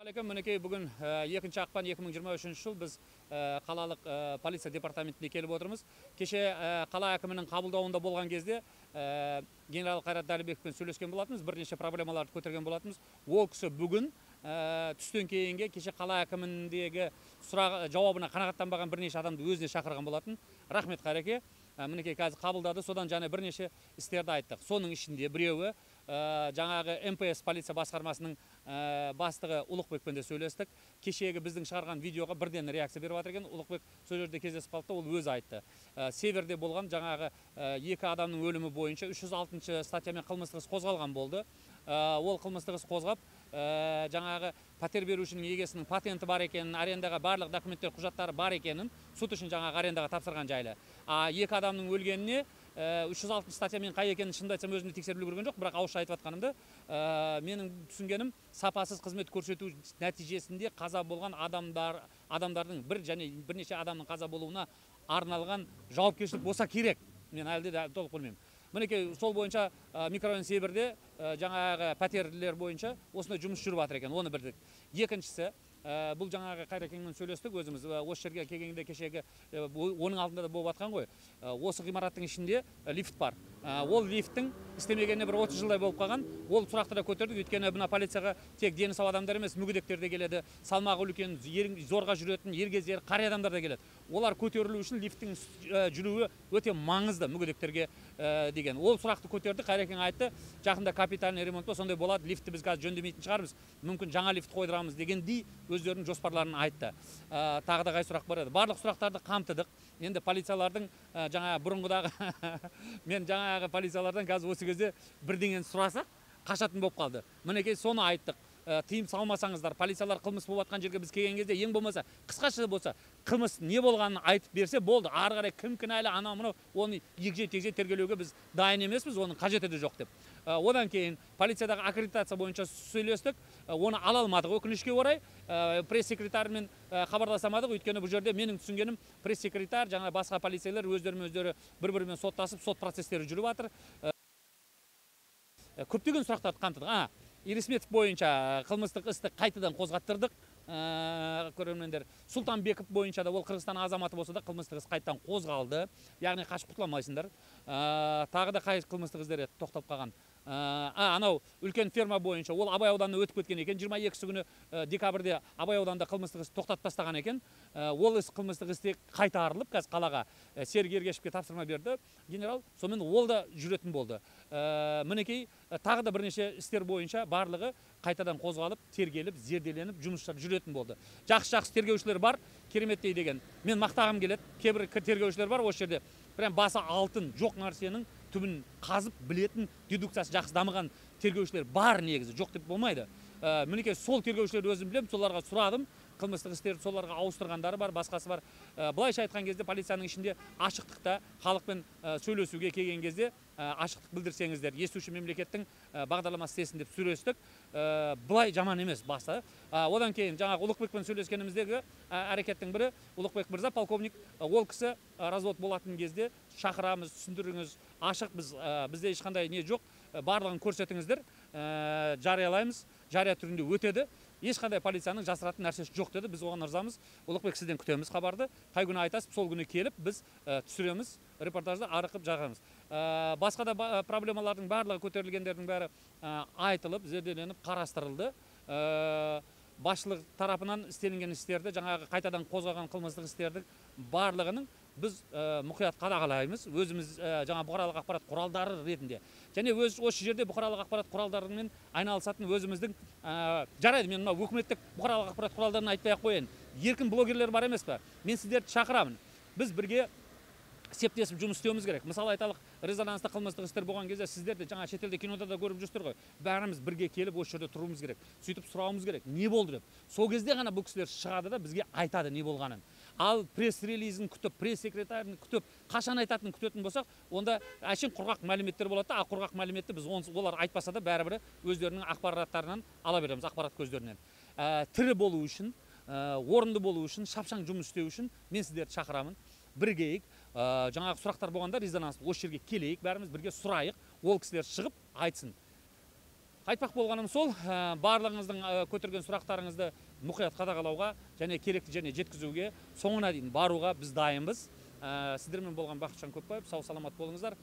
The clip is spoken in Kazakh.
Мінекей бүгін 2 ақпан 2023 жыл біз қалалық полиция департаментіне келіп отырмыз. Кеше қала әкімінің қабылдауында болған кезде генерал Қайрат Дәлібековпен сөйлескен болатынбыз, бірнеше проблемаларды көтерген болатынбыз. Ол кісі бүгін түстен кейінге кеше қала әкіміндегі сұрақ жауабына қанағаттанбаған бірнеше адамды өзіне шақырған болатын. Рахмет Қайреке. Мінекей қазір қабылдады, содан және бірнеше істерді айттық. Соның ішінде біреуі жаңағы МПС полиция басқармасының бастығы Ұлықбекпен де сөйлестік. Кешегі біздің шығарған видеоға бірден реакция беріп жатыр екен. Ұлықбек сол жерде кездесіп қалды, ол өзі айтты. Северде болған жаңағы екі адамның өлімі бойынша 306 статьямен қылмыстық іс қозғалған болды. Ол қылмыстық іс қозғап жаңағы пәтер берушінің егесінің патенті бар екенін, арендаға барлық документтер, құжаттары бар екенін сот үшін жаңағы арендаға тапсырған жайлы. Екі адамның өлгеніне 306 статьямен қай екенін шынымды айтсам өзімді тексеріп үлгерген жоқ, бірақ ауызша айтып жатқанымды менің түсінгенім сапасыз қызмет көрсету нәтижесінде қаза болған адамдардың бірнеше адамның қаза болуына арналған жауапкершілік болса керек. Мен әлде де толық білмеймін. Мінекей сол бойынша микрорайон Северде жаңағы пәтерлер бойынша осындай жұмыс жүріп жатыр екен. Оны білдік. Екіншісі, бұл жаңағы Қайрекеңмен сөйлестік өзіміз. Осы жерге келгенде кешегі оның алдында да болып жатқан ғой. Осы ғимараттың ішінде лифт бар. Ол лифттің істемегеніне бір 30 жылдай болып қалған. Ол сұрақты да көтердік. Өйткені мына полицияға тек дені сау адамдар емес, мүгедектер де келеді, салмағы үлкен, зорға жүретін, ергезер, қария адамдар да келеді. Олар көтерілу үшін лифттің жүруі өте маңызды мүгедектерге деген. Ол сұрақты көтерді. Қайрекең айтты, жақында капитальный ремонт па сондай болады, лифтті біз қазір жөндемейтін шығармыз, мүмкін жаңа лифт қойдырамыз дегендей өздерінің жоспарларын айтты. Тағы да қай сұрақ бар еді. Барлық сұрақтарды қамтыдық. Енді полициялардың жаңа бұрынғыдағы мен жаңағы полициялардан қазір осы кезде бірдеңені сұрасақ қашатын болып қалды. Мінекей соны айттық. Тыйым салмасаңыздар, полициялар қылмыс болып жатқан жерге біз келген кезде ең болмаса қысқаша болса қылмыс не болғанын айтып берсе болды. Ары қарай кім кінәлі, анау мынау оны егжей-тегжей тергелеуге біз дайын емеспіз, оның қажеті де жоқ деп. Одан кейін полициядағы аккредитация бойынша сөйлестік. Оны ала алмадық, өкінішке орай. Пресс-секретармен хабарласамадық, өйткені бұл жерде менің түсінгенім пресс-секретар, жаңа басқа полицейлер өздері бір-бірімен соттасып, сот процестері жүріп жатыр. Көптеген сұрақтарды қамтыдық. Ересметов бойынша қылмыстық істі қайтадан қозғаттырдық. Көрермендер, Сұлтанбеков бойынша да ол Қырғызстан азаматы болса да қылмыстық іс қайтадан қозғалды. Яғни қашып құтыла алмайсыңдар. Тағы да қай қылмыстық істер тоқтап қалған. Анау үлкен ферма бойынша ол Абай ауданына өтіп кеткен екен. 22 күні декабрьде Абай ауданында қылмыстық іс тоқтатып тастаған екен. Ол іс қылмыстық істе қайтарылып, қазір қалаға Серік Ергешевке тапсырма берді генерал. Сонымен ол да жүретін болды. Мінекей тағы да бірнеше істер бойынша барлығы қайтадан қозғалып, тергеліп, зерделеніп, жұмыстар жүретін болды. Жақсы тергеушілер бар, кереметтей деген. Мен мақтағым келеді. Кейбір тергеушілер бар осы жерде. Прям басы алтын, жоқ нәрсенің түбін қазып білетін, дедукциясы жақсы дамыған тергеушілер бар негізі, жоқ деп болмайды. Мінекей сол тергеушілерді өзім білем, соларға сұрадым. Қылмыстық істерді соларға ауыстырғандары бар, басқасы бар. Былайша айтқан кезде полицияның ішінде ашықтықта халықпен сөйлесуге келген кезде ашықтық білдірсеңіздер, естуші мемлекеттің бағдарламасы істесін деп сөйлестік. Былай жаман емес басы. Одан кейін жаңағы Ұлықбекпен сөйлескеніміздегі әрекеттің бірі, Ұлықбек мырза полковник, ол кісі развод болатын кезде шақырамыз, түсіндіріңіз, ашық, бізде ешқандай не жоқ, барлығын көрсетіңіздер, жариялаймыз, жария түрінде өтеді. Ешқандай полицияның жасыратын нәрсесі жоқ деді. Біз оған ырзамыз. Ұлықбек сізден күтеміз хабарды. Қай күні айтасыз, сол күні келіп біз түсіреміз, репортажды арқып жағамыз. Басқа да проблемалардың барлығы, көтерілгендердің бәрі айтылып, зерделеніп, қарастырылды. Басшылық тарапынан істелінген істерді, жаңағы қайтадан қозғаған қылмыстық істердің барлығының біз мұқият қадағалаймыз. Өзіміз жаңа бұқаралық ақпарат құралдары ретінде. Және осы жерде бұқаралық ақпарат құралдарымен айналысатын өзіміздің жарайды, мен мына өкіметтік бұқаралық ақпарат құралдарын айтпай-ақ қояйын. Еркін блогерлер бар емес пе? Мен сіздерді шақырамын. Біз бірге септесіп жұмыс істеуіміз керек. Мысалы айталық, резонансты қылмыстық істер болған кезде сіздерді жаңа шетелде кинода да көріп жүрсіздер ғой. Бәріміз бірге келіп осы жерде тұруымыз керек. Сөйтіп сұрауымыз керек. Не болды деп. Сол кезде ғана бұл кісілер шығады да бізге айтады не болғанын. Ал пресс-релизін күтіп, пресс-секретарын күтіп, қашан айтатынын күтетін болсақ, онда әшейін құрғақ мәліметтер болады. Құрғақ мәліметті біз олар айтпаса да бәрібір өздерінің ақпараттарынан ала береміз, ақпарат көздерінен. Тірі болу үшін, орынды болу үшін, шапшаң жұмыс істеу үшін мен сіздерді шақырамын. Біргейік, жаңағы сұрақтар болғанда резонанс осы жерге келейік, бәріміз бірге сұрайық, ол кісілер шығып айтсын. Айтпақ болғаным сол, барлығыңыздың көтерген сұрақтарыңызды мұқият қадағалауға және керекті жеріне жеткізуге, соңына дейін баруға біз дайынбыз. Сіздермен болған Бақытжан Көпбаев, сау саламат болыңыздар.